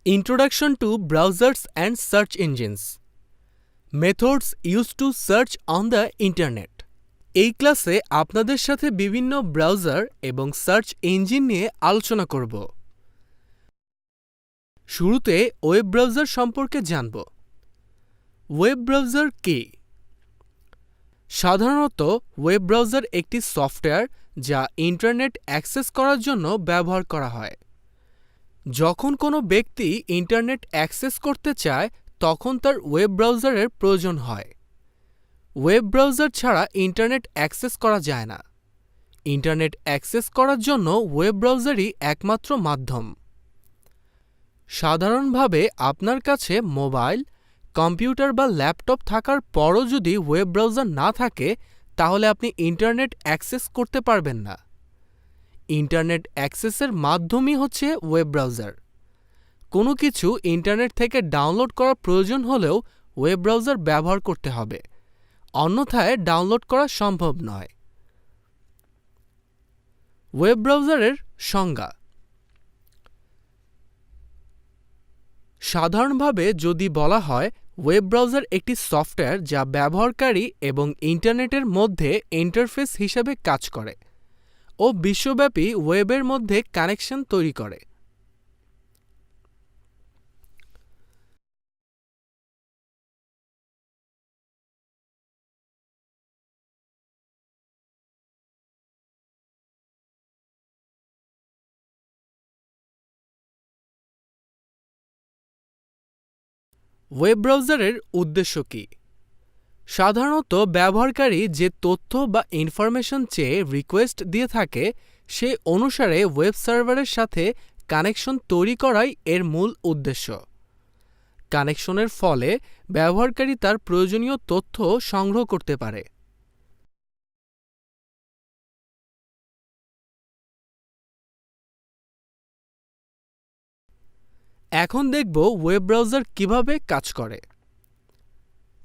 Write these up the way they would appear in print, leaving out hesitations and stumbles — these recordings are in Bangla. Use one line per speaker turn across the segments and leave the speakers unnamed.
Introduction to Browsers and Search Engines. Methods used to search on the Internet. এই ক্লাসে আপনাদের সাথে বিভিন্ন ব্রাউজার এবং সার্চ ইঞ্জিন নিয়ে আলোচনা করব। শুরুতে ওয়েব ব্রাউজার সম্পর্কে জানব। ওয়েব ব্রাউজার কি? সাধারণত ওয়েব ব্রাউজার একটি সফটওয়্যার যা ইন্টারনেট অ্যাক্সেস করার জন্য ব্যবহার করা হয়। যখন কোনো ব্যক্তি ইন্টারনেট অ্যাক্সেস করতে চায় তখন তার ওয়েব ব্রাউজারের প্রয়োজন হয়। ওয়েব ব্রাউজার ছাড়া ইন্টারনেট অ্যাক্সেস করা যায় না। ইন্টারনেট অ্যাক্সেস করার জন্য ওয়েব ব্রাউজারই একমাত্র মাধ্যম। সাধারণভাবে আপনার কাছে মোবাইল, কম্পিউটার বা ল্যাপটপ থাকার পরও যদি ওয়েব ব্রাউজার না থাকে তাহলে আপনি ইন্টারনেট অ্যাক্সেস করতে পারবেন না। ইন্টারনেট অ্যাক্সেসের মাধ্যমই হচ্ছে ওয়েব ব্রাউজার। কোনো কিছু ইন্টারনেট থেকে ডাউনলোড করার প্রয়োজন হলেও ওয়েব ব্রাউজার ব্যবহার করতে হবে, অন্যথায় ডাউনলোড করা সম্ভব নয়। ওয়েব ব্রাউজারের সংজ্ঞা। সাধারণভাবে যদি বলা হয়, ওয়েব ব্রাউজার একটি সফটওয়্যার যা ব্যবহারকারী এবং ইন্টারনেটের মধ্যে ইন্টারফেস হিসাবে কাজ করে ও বিশ্বব্যাপী ওয়েবের মধ্যে কানেকশন তৈরি করে। ওয়েব ব্রাউজারের উদ্দেশ্য কি? সাধারণত ব্যবহারকারী যে তথ্য বা ইনফরমেশন চেয়ে রিকোয়েস্ট দিয়ে থাকে সে অনুসারে ওয়েব সার্ভারের সাথে কানেকশন তৈরি করাই এর মূল উদ্দেশ্য। কানেকশনের ফলে ব্যবহারকারী তার প্রয়োজনীয় তথ্য সংগ্রহ করতে পারে। এখন দেখব ওয়েব ব্রাউজার কিভাবে কাজ করে।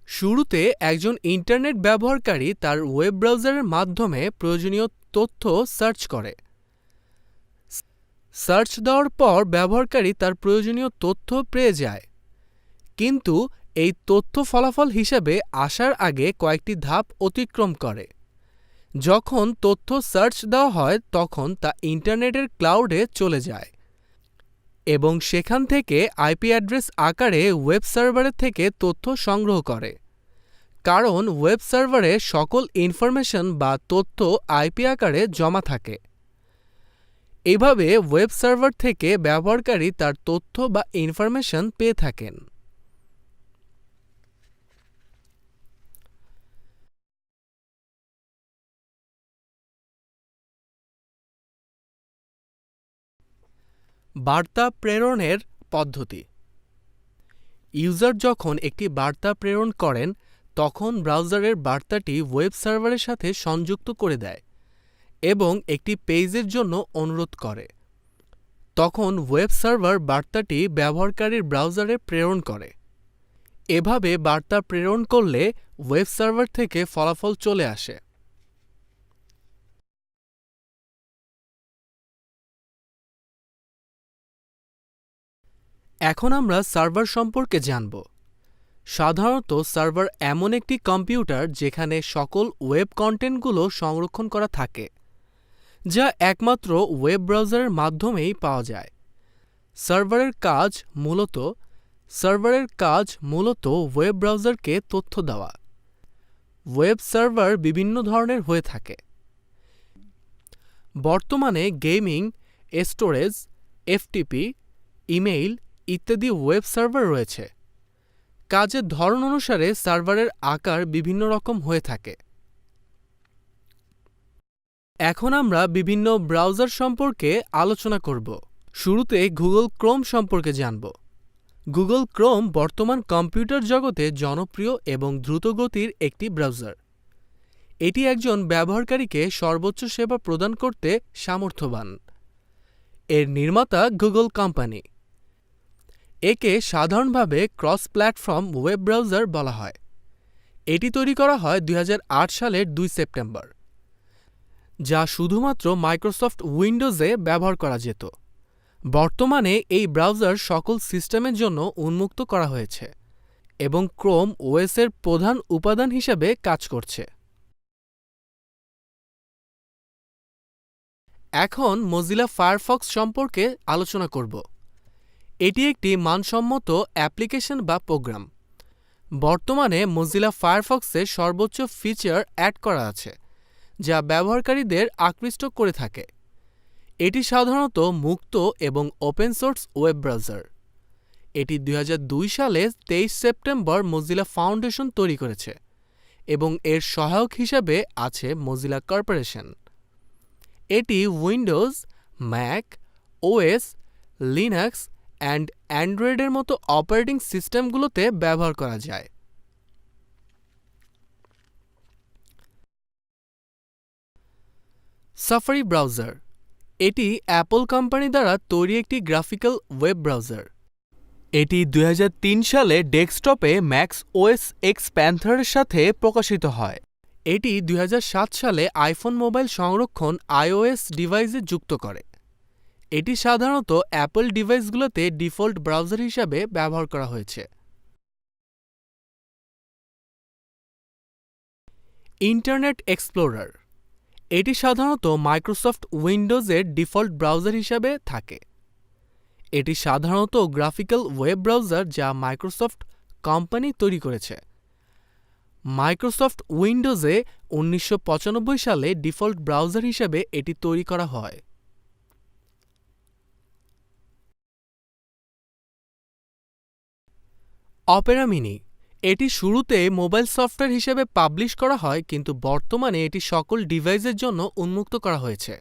শুরুতে একজন ইন্টারনেট ব্যবহারকারী তার ওয়েব ব্রাউজারের মাধ্যমে প্রয়োজনীয় তথ্য সার্চ করে। সার্চ দেওয়ার পর ব্যবহারকারী তার প্রয়োজনীয় তথ্য পেয়ে যায়, কিন্তু এই তথ্য ফলাফল হিসেবে আসার আগে কয়েকটি ধাপ অতিক্রম করে। যখন তথ্য সার্চ দেওয়া হয় তখন তা ইন্টারনেটের ক্লাউডে চলে যায় এবং সেখান থেকে আইপি অ্যাড্রেস আকারে ওয়েব সার্ভারের থেকে তথ্য সংগ্রহ করে, কারণ ওয়েব সার্ভারে সকল ইনফরমেশন বা তথ্য আইপি আকারে জমা থাকে। এভাবে ওয়েব সার্ভার থেকে ব্যবহারকারী তার তথ্য বা ইনফরমেশন পেয়ে থাকেন। বার্তা প্রেরণের পদ্ধতি। ইউজার যখন একটি বার্তা প্রেরণ করেন তখন ব্রাউজারের বার্তাটি ওয়েব সার্ভারের সাথে সংযুক্ত করে দেয় এবং একটি পেজের জন্য অনুরোধ করে। তখন ওয়েব সার্ভার বার্তাটি ব্যবহারকারীর ব্রাউজারে প্রেরণ করে। এভাবে বার্তা প্রেরণ করলে ওয়েব সার্ভার থেকে ফলাফল চলে আসে। এখন আমরা সার্ভার সম্পর্কে জানব। সাধারণত সার্ভার এমন একটি কম্পিউটার যেখানে সকল ওয়েব কন্টেন্টগুলো সংরক্ষণ করা থাকে, যা একমাত্র ওয়েব ব্রাউজারের মাধ্যমেই পাওয়া যায়। সার্ভারের কাজ মূলত ওয়েব ব্রাউজারকে তথ্য দেওয়া। ওয়েব সার্ভার বিভিন্ন ধরনের হয়ে থাকে। বর্তমানে গেমিং, স্টোরেজ, এফটিপি, ইমেইল ইত্যাদি ওয়েব সার্ভার রয়েছে। কাজের ধরন অনুসারে সার্ভারের আকার বিভিন্ন রকম হয়ে থাকে। এখন আমরা বিভিন্ন ব্রাউজার সম্পর্কে আলোচনা করব। শুরুতে গুগল ক্রোম সম্পর্কে জানব। গুগল ক্রোম বর্তমান কম্পিউটার জগতে জনপ্রিয় এবং দ্রুতগতির একটি ব্রাউজার। এটি একজন ব্যবহারকারীকে সর্বোচ্চ সেবা প্রদান করতে সামর্থ্যবান। এর নির্মাতা গুগল কোম্পানি। একে সাধারণভাবে ক্রস প্ল্যাটফর্ম ওয়েব ব্রাউজার বলা হয়। এটি তৈরি করা হয় 2008 সালের 2 সেপ্টেম্বর, যা শুধুমাত্র মাইক্রোসফট উইন্ডোজে ব্যবহার করা যেত। বর্তমানে এই ব্রাউজার সকল সিস্টেমের জন্য উন্মুক্ত করা হয়েছে এবং ক্রোম ওএস এর প্রধান উপাদান হিসেবে কাজ করছে। এখন মজিলা ফায়ারফক্স সম্পর্কে আলোচনা করব। এটি একটি মানসম্মত অ্যাপ্লিকেশন বা প্রোগ্রাম। বর্তমানে মজিলা ফায়ারফক্সে সর্বোচ্চ ফিচার অ্যাড করা আছে যা ব্যবহারকারীদের আকৃষ্ট করে থাকে। এটি সাধারণত মুক্ত এবং ওপেন সোর্স ওয়েব ব্রাউজার। এটি 2002 সালে 23 সেপ্টেম্বর মজিলা ফাউন্ডেশন তৈরি করেছে এবং এর সহায়ক হিসাবে আছে মজিলা কর্পোরেশন। এটি Windows, Mac OS, Linux and অ্যান্ড্রয়েডের মতো অপারেটিং সিস্টেমগুলোতে ব্যবহার করা যায়। সাফারি ব্রাউজার এটি অ্যাপল কোম্পানি দ্বারা তৈরি একটি গ্রাফিক্যাল ওয়েব ব্রাউজার। এটি 2003 সালে ডেস্কটপে ম্যাক্স ওএস এক্স প্যান্থারের সাথে প্রকাশিত হয়। এটি 2007 সালে আইফোন মোবাইল সংস্করণ iOS ডিভাইসে যুক্ত করে। এটি সাধারণত অ্যাপল ডিভাইসগুলোতে ডিফল্ট ব্রাউজার হিসাবে ব্যবহার করা হয়েছে। ইন্টারনেট এক্সপ্লোরার এটি সাধারণত মাইক্রোসফট উইন্ডোজের ডিফল্ট ব্রাউজার হিসাবে থাকে। এটি সাধারণত গ্রাফিক্যাল ওয়েব ব্রাউজার যা মাইক্রোসফট কোম্পানি তৈরি করেছে। মাইক্রোসফট উইন্ডোজে 1995 সালে ডিফল্ট ব্রাউজার হিসাবে এটি তৈরি করা হয়। অপেরা মিনি এটি শুরুতে মোবাইল সফটওয়্যার হিসেবে পাবলিশ করা হয়, কিন্তু বর্তমানে এটি সকল ডিভাইসের জন্য উন্মুক্ত করা হয়েছে।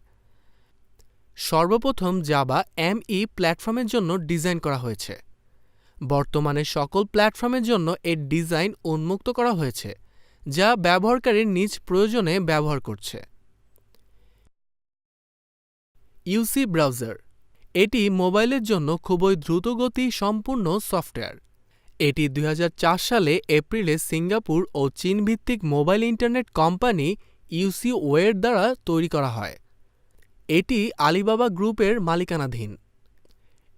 সর্বপ্রথম জাভা ME প্ল্যাটফর্মের জন্য ডিজাইন করা হয়েছে। বর্তমানে সকল প্ল্যাটফর্মের জন্য এর ডিজাইন উন্মুক্ত করা হয়েছে, যা ব্যবহারকারীর নিজ প্রয়োজনে ব্যবহার করছে। ইউসি ব্রাউজার এটি মোবাইলের জন্য খুবই দ্রুতগতি সম্পূর্ণ সফটওয়্যার। এটি 2004 সালে এপ্রিলে সিঙ্গাপুর ও চীন ভিত্তিক মোবাইল ইন্টারনেট কোম্পানি ইউসি ওয়ের দ্বারা তৈরি করা হয়। এটি আলিবাবা গ্রুপের মালিকানাধীন।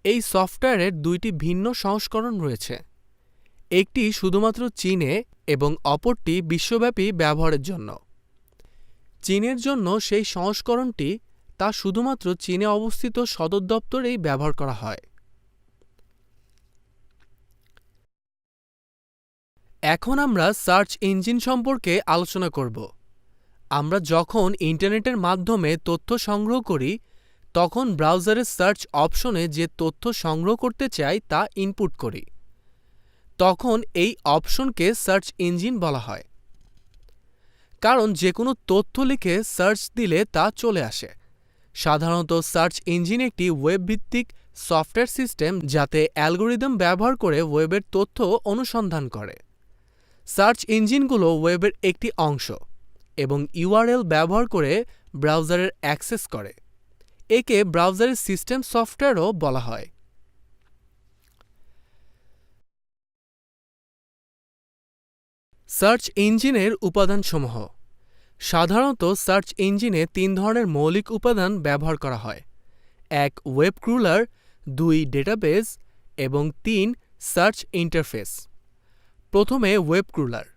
এই সফটওয়্যারের দুইটি ভিন্ন সংস্করণ রয়েছে, একটি শুধুমাত্র চীনে এবং অপরটি বিশ্বব্যাপী ব্যবহারের জন্য। চীনের জন্য সেই সংস্করণটি তা শুধুমাত্র চীনে অবস্থিত সদর দপ্তরেই ব্যবহার করা হয়। এখন আমরা সার্চ ইঞ্জিন সম্পর্কে আলোচনা করব। আমরা যখন ইন্টারনেটের মাধ্যমে তথ্য সংগ্রহ করি, তখন ব্রাউজারের সার্চ অপশনে যে তথ্য সংগ্রহ করতে চাই তা ইনপুট করি। তখন এই অপশনকে সার্চ ইঞ্জিন বলা হয়, কারণ যে কোনো তথ্য লিখে সার্চ দিলে তা চলে আসে। সাধারণত সার্চ ইঞ্জিন একটি ওয়েব ভিত্তিক সফটওয়্যার সিস্টেম যাতে অ্যালগোরিদম ব্যবহার করে ওয়েবের তথ্য অনুসন্ধান করে। সার্চ ইঞ্জিনগুলো ওয়েবের একটি অংশ এবং URL ব্যবহার করে ব্রাউজারের অ্যাক্সেস করে। একে ব্রাউজারের সিস্টেম সফটওয়্যারও বলা হয়। সার্চ ইঞ্জিনের উপাদানসমূহ। সাধারণত সার্চ ইঞ্জিনে 3 ধরনের মৌলিক উপাদান ব্যবহার করা হয়: 1 ওয়েব ক্রলার, 2 ডেটাবেস এবং 3 সার্চ ইন্টারফেস। প্রথমে ওয়েব ক্রলার।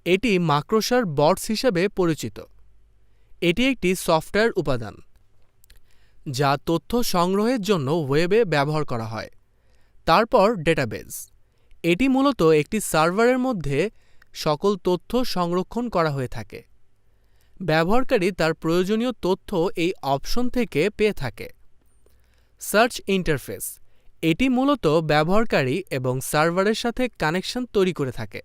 এটি মাকড়সার বটস হিসাবে পরিচিত। এটি একটি সফটওয়্যার উপাদান যা তথ্য সংগ্রহের জন্য ওয়েবে ব্যবহার করা হয়। তারপর ডেটাবেস। এটি মূলত একটি সার্ভারের মধ্যে সকল তথ্য সংরক্ষণ করা হয়ে থাকে। ব্যবহারকারী তার প্রয়োজনীয় তথ্য এই অপশন থেকে পেয়ে থাকে। Search interface. এটি মূলত ব্যবহারকারী এবং সার্ভারের সাথে কানেকশন তৈরি করে থাকে।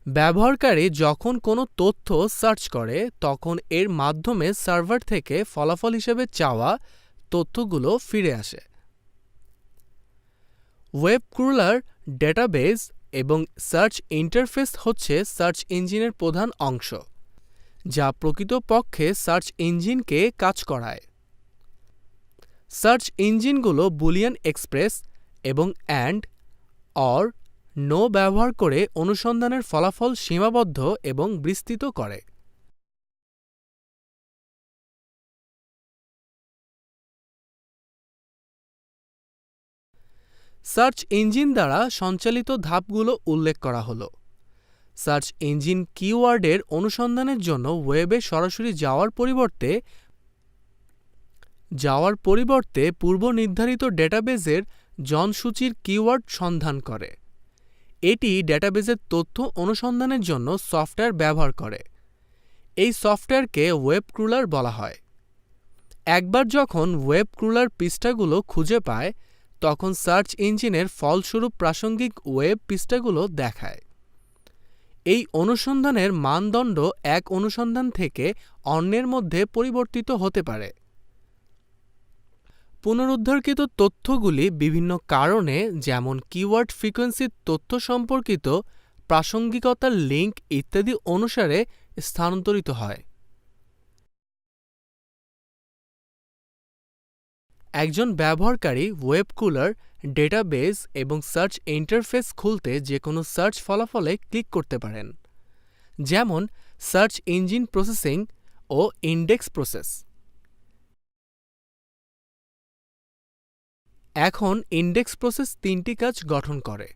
ব্যবহারকারী যখন কোনো তথ্য সার্চ করে, তখন এর মাধ্যমে সার্ভার থেকে ফলাফল হিসেবে চাওয়া তথ্যগুলো ফিরে আসে। ওয়েব ক্রলার, ডেটাবেস এবং সার্চ ইন্টারফেস হচ্ছে সার্চ ইঞ্জিনের প্রধান অংশ, যা প্রকৃতপক্ষে সার্চ ইঞ্জিনকে কাজ করায়। সার্চ ইঞ্জিনগুলো বুলিয়ান এক্সপ্রেস এবং অ্যান্ড, অর, নো ব্যবহার করে অনুসন্ধানের ফলাফল সীমাবদ্ধ এবং বিস্তৃত করে। সার্চ ইঞ্জিন দ্বারা সঞ্চালিত ধাপগুলো উল্লেখ করা হলো। সার্চ ইঞ্জিন কিওয়ার্ডের অনুসন্ধানের জন্য ওয়েবে সরাসরি যাওয়ার পরিবর্তে পূর্বনির্ধারিত ডেটাবেজের জনসূচির কিওয়ার্ড সন্ধান করে। এটি ডেটাবেজের তথ্য অনুসন্ধানের জন্য সফটওয়্যার ব্যবহার করে। এই সফটওয়্যারকে ওয়েব ক্রলার বলা হয়। একবার যখন ওয়েব ক্রলার পৃষ্ঠাগুলো খুঁজে পায়, তখন সার্চ ইঞ্জিনের ফলস্বরূপ প্রাসঙ্গিক ওয়েব পৃষ্ঠাগুলো দেখায়। এই অনুসন্ধানের মানদণ্ড এক অনুসন্ধান থেকে অন্যের মধ্যে পরিবর্তিত হতে পারে। পুনরুদ্ধারকৃত তথ্যগুলি বিভিন্ন কারণে, যেমন কিওয়ার্ড ফ্রিকোয়েন্সির তথ্য সম্পর্কিত প্রাসঙ্গিকতার লিঙ্ক ইত্যাদি অনুসারে স্থানান্তরিত হয়। একজন ব্যবহারকারী ওয়েব ক্রলার, ডেটাবেজ এবং সার্চ ইন্টারফেস খুলতে যে কোনো সার্চ ফলাফলে ক্লিক করতে পারেন, যেমন সার্চ ইঞ্জিন প্রসেসিং ও ইন্ডেক্স প্রসেস। এখন ইন্ডেক্স প্রসেস তিনটি কাজ গঠন করে।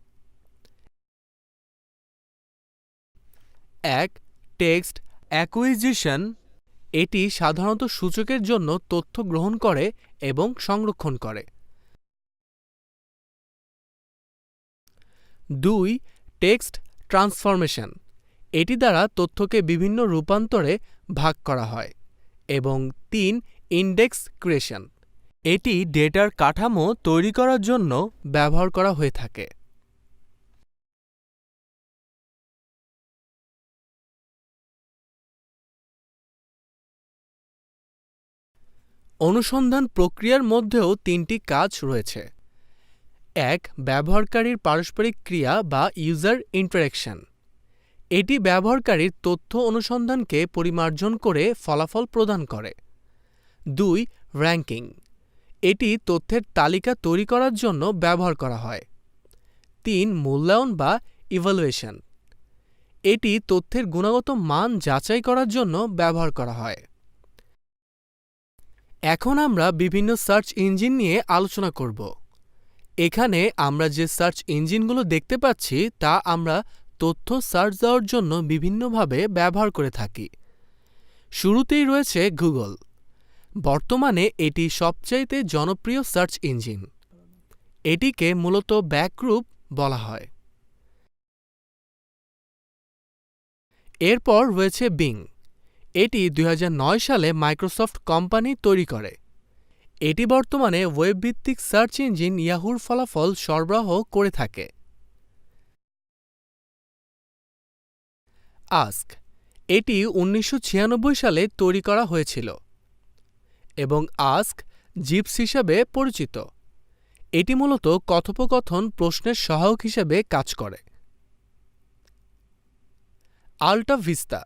1. Text acquisition. এটি সাধারণত সূচকের জন্য তথ্য গ্রহণ করে এবং সংরক্ষণ করে। 2. Text transformation. এটি দ্বারা তথ্যকে বিভিন্ন রূপান্তরে ভাগ করা হয়। এবং 3. Index creation. এটি ডেটার কাঠামো তৈরি করার জন্য ব্যবহার করা হয়ে থাকে। অনুসন্ধান প্রক্রিয়ার মধ্যেও তিনটি কাজ রয়েছে। 1. ব্যবহারকারীর পারস্পরিক ক্রিয়া বা ইউজার ইন্টারেকশন। এটি ব্যবহারকারীর তথ্য অনুসন্ধানকে পরিমার্জন করে ফলাফল প্রদান করে। 2. র্যাঙ্কিং। এটি তথ্যের তালিকা তৈরি করার জন্য ব্যবহার করা হয়। 3. মূল্যায়ন বা ইভ্যালুয়েশন। এটি তথ্যের গুণগত মান যাচাই করার জন্য ব্যবহার করা হয়। এখন আমরা বিভিন্ন সার্চ ইঞ্জিন নিয়ে আলোচনা করব। এখানে আমরা যে সার্চ ইঞ্জিনগুলো দেখতে পাচ্ছি তা আমরা তথ্য সার্চ দেওয়ার জন্য বিভিন্নভাবে ব্যবহার করে থাকি। শুরুতেই রয়েছে গুগল। বর্তমানে এটি সবচাইতে জনপ্রিয় সার্চ ইঞ্জিন। এটিকে মূলত ব্যাকরূপ বলা হয়। এরপর রয়েছে বিং। এটি 2009 সালে মাইক্রোসফট কোম্পানি তৈরি করে। এটি বর্তমানে ওয়েব ভিত্তিক সার্চ ইঞ্জিন ইয়াহুর ফলাফল সরবরাহ করে থাকে। আস্ক। এটি 1996 সালে তৈরি করা হয়েছিল এবং আস্ক জিপস হিসাবে পরিচিত। এটি মূলত কথোপকথন প্রশ্নের সহায়ক হিসেবে কাজ করে। Ultra vista.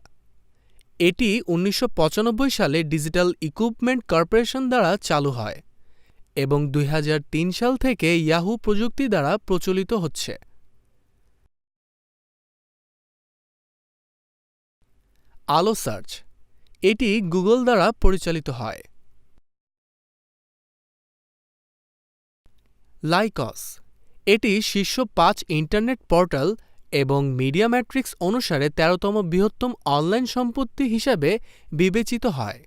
এটি 1995 সালে ডিজিটাল ইকুইপমেন্ট কর্পোরেশন দ্বারা চালু হয় এবং 2003 সাল থেকে ইয়াহু প্রযুক্তি দ্বারা প্রচলিত হচ্ছে। আলো সার্চ। এটি গুগল দ্বারা পরিচালিত হয়। লাইকস। এটি শীর্ষ 5 ইন্টারনেট পোর্টাল এবং মিডিয়া ম্যাট্রিক্স অনুসারে 13তম বৃহত্তম অনলাইন সম্পত্তি হিসাবে বিবেচিত হয়।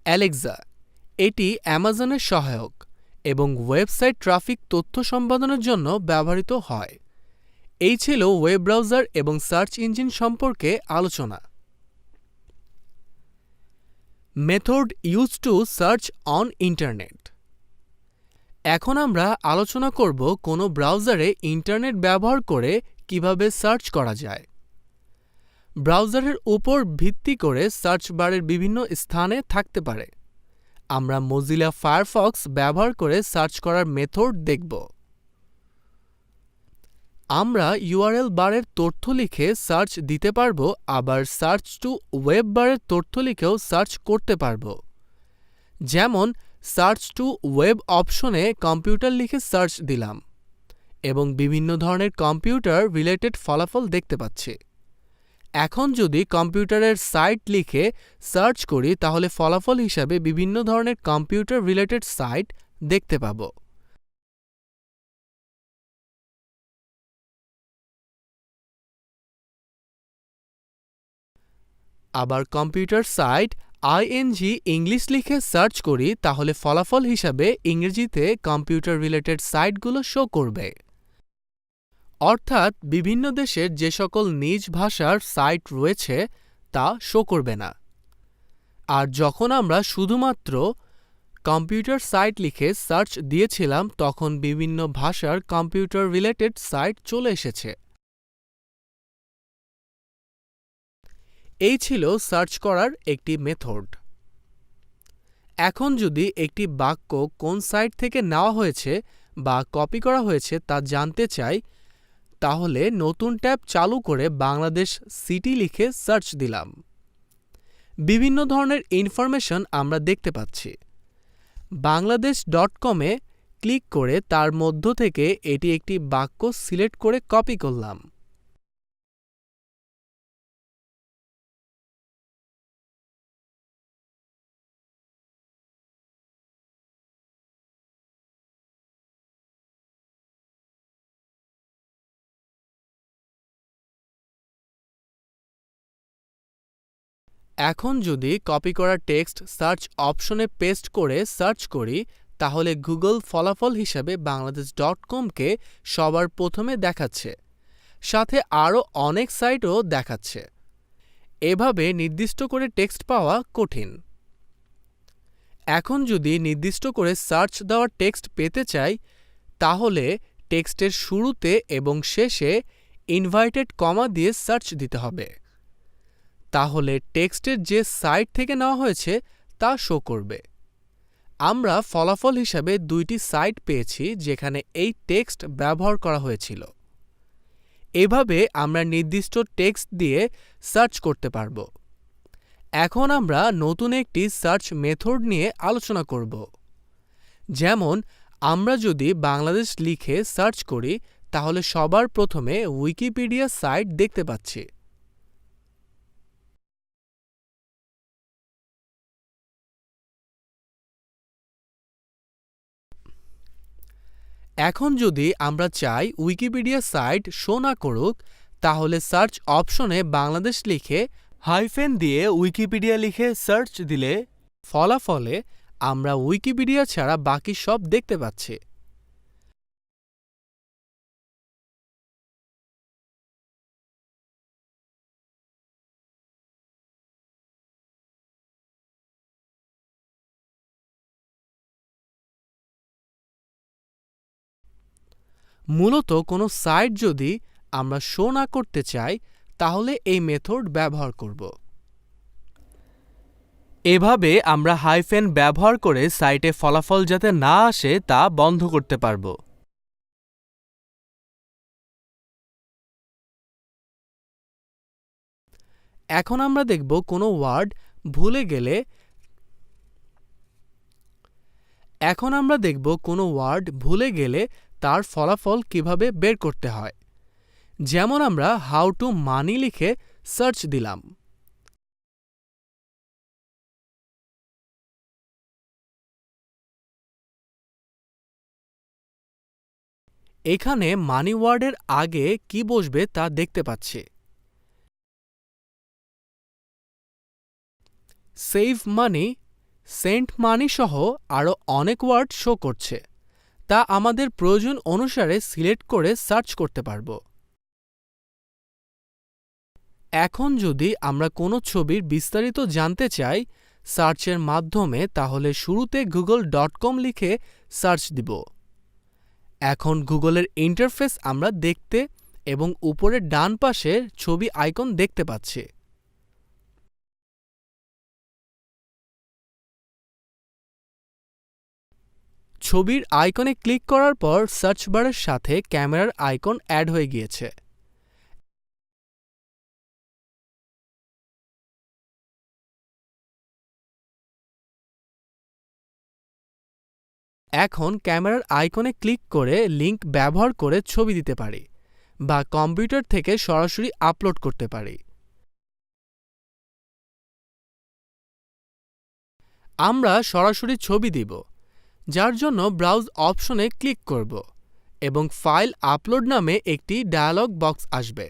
অ্যালেক্সা। এটি অ্যামাজনের সহায়ক এবং ওয়েবসাইট ট্রাফিক তথ্য সম্পাদনের জন্য ব্যবহৃত হয়। এই ছিল ওয়েব ব্রাউজার এবং সার্চ ইঞ্জিন সম্পর্কে আলোচনা। Method use to search on internet. এখন আমরা আলোচনা করব কোনো ব্রাউজারে ইন্টারনেট ব্যবহার করে কিভাবে সার্চ করা যায়। ব্রাউজারের উপর ভিত্তি করে সার্চ বারের বিভিন্ন স্থানে থাকতে পারে। আমরা মোজিলা ফায়ারফক্স ব্যবহার করে সার্চ করার মেথড দেখব। আমরা ইউআরএল বারের তথ্য লিখে সার্চ দিতে পারব, আবার সার্চ টু ওয়েব বারের তথ্য লিখেও সার্চ করতে পারব। যেমন সার্চ টু ওয়েব অপশনে কম্পিউটার লিখে সার্চ দিলাম এবং বিভিন্ন ধরনের কম্পিউটার রিলেটেড ফলাফল দেখতে পাচ্ছি। এখন যদি কম্পিউটারের সাইট লিখে সার্চ করি তাহলে ফলাফল হিসাবে বিভিন্ন ধরনের কম্পিউটার রিলেটেড সাইট দেখতে পাবো। আবার কম্পিউটার সাইট ইংলিশ লিখে সার্চ করি তাহলে ফলাফল হিসাবে ইংরেজিতে কম্পিউটার রিলেটেড সাইটগুলো শো করবে। অর্থাৎ বিভিন্ন দেশের যে সকল নিজ ভাষার সাইট রয়েছে তা শো করবে না। আর যখন আমরা শুধুমাত্র কম্পিউটার সাইট লিখে সার্চ দিয়েছিলাম তখন বিভিন্ন ভাষার কম্পিউটার রিলেটেড সাইট চলে এসেছে। এই ছিল সার্চ করার একটি মেথড। এখন যদি একটি বাক্য কোন সাইট থেকে নেওয়া হয়েছে বা কপি করা হয়েছে তা জানতে চাই তাহলে নতুন ট্যাব চালু করে বাংলাদেশ সিটি লিখে সার্চ দিলাম। বিভিন্ন ধরনের ইনফরমেশন আমরা দেখতে পাচ্ছি। বাংলাদেশ.কমে ক্লিক করে তার মধ্য থেকে এটি একটি বাক্য সিলেক্ট করে কপি করলাম। এখন যদি কপি করা টেক্সট সার্চ অপশনে পেস্ট করে সার্চ করি তাহলে গুগল ফলাফল হিসাবে বাংলাদেশ.কমকে সবার প্রথমে দেখাচ্ছে, সাথে আরও অনেক সাইটও দেখাচ্ছে। এভাবে নির্দিষ্ট করে টেক্সট পাওয়া কঠিন। এখন যদি নির্দিষ্ট করে সার্চ দেওয়া টেক্সট পেতে চাই তাহলে টেক্সটের শুরুতে এবং শেষে ইনভার্টেড কমা দিয়ে সার্চ দিতে হবে। তাহলে টেক্সটের যে সাইট থেকে নেওয়া হয়েছে তা শো করবে। আমরা ফলাফল হিসাবে দুইটি সাইট পেয়েছি যেখানে এই টেক্সট ব্যবহার করা হয়েছিল। এভাবে আমরা নির্দিষ্ট টেক্সট দিয়ে সার্চ করতে পারব। এখন আমরা নতুন একটি সার্চ মেথড নিয়ে আলোচনা করব। যেমন আমরা যদি বাংলাদেশ লিখে সার্চ করি তাহলে সবার প্রথমে উইকিপিডিয়া সাইট দেখতে পাচ্ছি। এখন যদি আমরা চাই উইকিপিডিয়া সাইট শো না করুক তাহলে সার্চ অপশনে বাংলাদেশ লিখে হাইফেন দিয়ে উইকিপিডিয়া লিখে সার্চ দিলে ফলাফলে আমরা উইকিপিডিয়া ছাড়া বাকি সব দেখতে পাচ্ছি। মূলত কোনো সাইট যদি আমরা শো না করতে চাই তাহলে এই মেথড ব্যবহার করব। এভাবে আমরা হাইফেন ব্যবহার করে সাইটে ফলাফল যাতে না আসে তা বন্ধ করতে পারব। এখন আমরা দেখব কোনো ওয়ার্ড ভুলে গেলে তার ফলাফল কিভাবে বের করতে হয়। যেমন আমরা হাউ টু মানি লিখে সার্চ দিলাম। এখানে মানি ওয়ার্ডের আগে কি বসবে তা দেখতে পাচ্ছি। সেভ মানি, সেন্ট মানি সহ আরও অনেক ওয়ার্ড শো করছে, তা আমাদের প্রয়োজন অনুসারে সিলেক্ট করে সার্চ করতে পারব। এখন যদি আমরা কোনো ছবির বিস্তারিত জানতে চাই সার্চের মাধ্যমে তাহলে শুরুতে google.com লিখে সার্চ দিব। এখন গুগলের ইন্টারফেস আমরা দেখতে এবং উপরের ডান পাশে ছবি আইকন দেখতে পাচ্ছি। ছবির আইকনে ক্লিক করার পর সার্চ বারের সাথে ক্যামেরার আইকন অ্যাড হয়ে গিয়েছে। এখন ক্যামেরার আইকনে ক্লিক করে লিংক ব্যবহার করে ছবি দিতে পারি বা কম্পিউটার থেকে সরাসরি আপলোড করতে পারি। আমরা সরাসরি ছবি দিব, যার জন্য ব্রাউজ অপশনে ক্লিক করব এবং ফাইল আপলোড নামে একটি ডায়ালগ বক্স আসবে।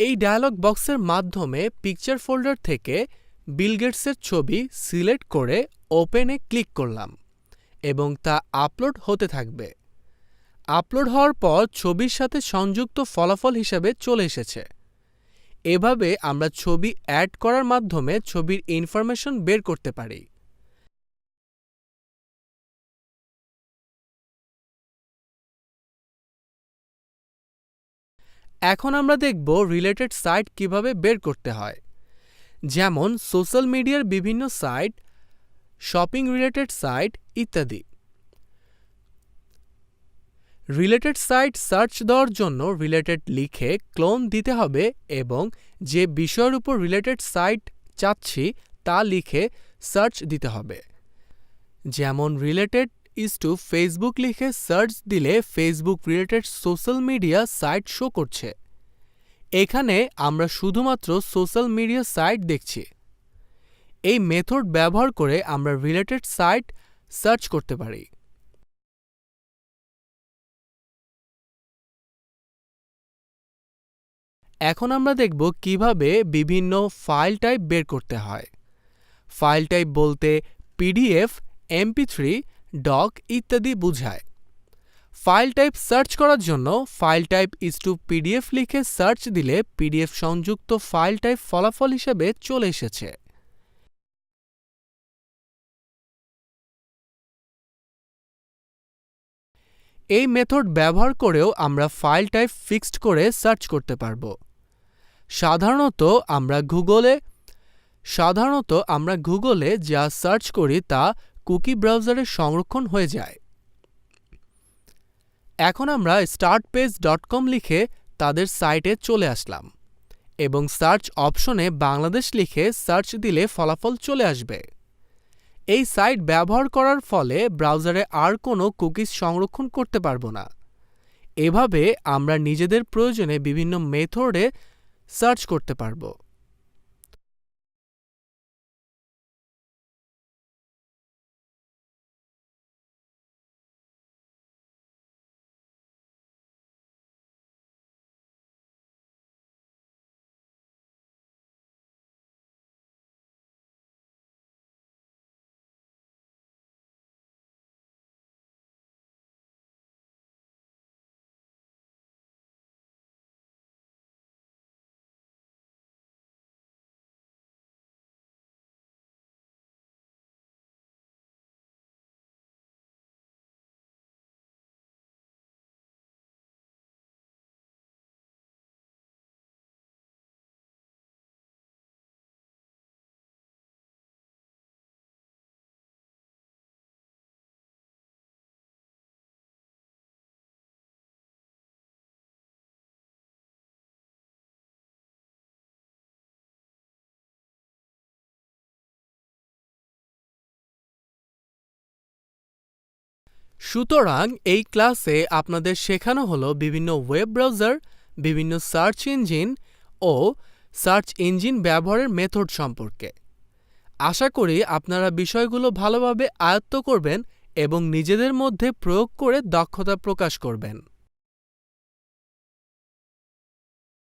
এই ডায়ালগ বক্সের মাধ্যমে পিকচার ফোল্ডার থেকে বিল গেটসের ছবি সিলেক্ট করে ওপেনে ক্লিক করলাম এবং তা আপলোড হতে থাকবে। আপলোড হওয়ার পর ছবির সাথে সংযুক্ত ফলাফল হিসাবে চলে এসেছে। এভাবে আমরা ছবি অ্যাড করার মাধ্যমে ছবির ইনফরমেশন বের করতে পারি। এখন আমরা দেখব রিলেটেড সাইট কিভাবে বের করতে হয়, যেমন সোশ্যাল মিডিয়ার বিভিন্ন সাইট, শপিং রিলেটেড সাইট ইত্যাদি। রিলেটেড সাইট সার্চ দেওয়ার জন্য রিলেটেড লিখে ক্লোন দিতে হবে এবং যে বিষয়ের উপর রিলেটেড সাইট চাচ্ছি তা লিখে সার্চ দিতে হবে। যেমন রিলেটেড ইজ টু ফেসবুক লিখে সার্চ দিলে Facebook related social media site show করছে। এখানে আমরা শুধুমাত্র সোশ্যাল মিডিয়া সাইট দেখছি। এই মেথড ব্যবহার করে আমরা রিলেটেড সাইট সার্চ করতে পারি। এখন আমরা দেখব কিভাবে বিভিন্ন ফাইল টাইপ বের করতে হয়। ফাইল টাইপ বলতে পিডিএফ, এমপি3, ডক ইত্যাদি বোঝায়। ফাইল টাইপ সার্চ করার জন্য file type is two PDF লিখে সার্চ দিলে পিডিএফ সংযুক্ত ফাইল টাইপ ফলাফল হিসেবে চলে এসেছে। এই মেথড ব্যবহার করেও আমরা ফাইল টাইপ ফিক্সড করে সার্চ করতে পারব। সাধারণত আমরা গুগলে যা সার্চ করি তা কুকি ব্রাউজারে সংরক্ষণ হয়ে যায়। এখন আমরা startpage.com লিখে তাদের সাইটে চলে আসলাম এবং সার্চ অপশনে বাংলাদেশ লিখে সার্চ দিলে ফলাফল চলে আসবে। এই সাইট ব্যবহার করার ফলে ব্রাউজারে আর কোনো কুকিজ সংরক্ষণ করতে পারব না। এভাবে আমরা নিজেদের প্রয়োজনে বিভিন্ন মেথডে সার্চ করতে পারব। সুতরাং এই ক্লাসে আপনাদের শেখানো হলো বিভিন্ন ওয়েব ব্রাউজার, বিভিন্ন সার্চ ইঞ্জিন ও সার্চ ইঞ্জিন ব্যবহারের মেথড সম্পর্কে। আশা করি আপনারা বিষয়গুলো ভালোভাবে আয়ত্ত করবেন এবং নিজেদের মধ্যে প্রয়োগ করে দক্ষতা প্রকাশ করবেন।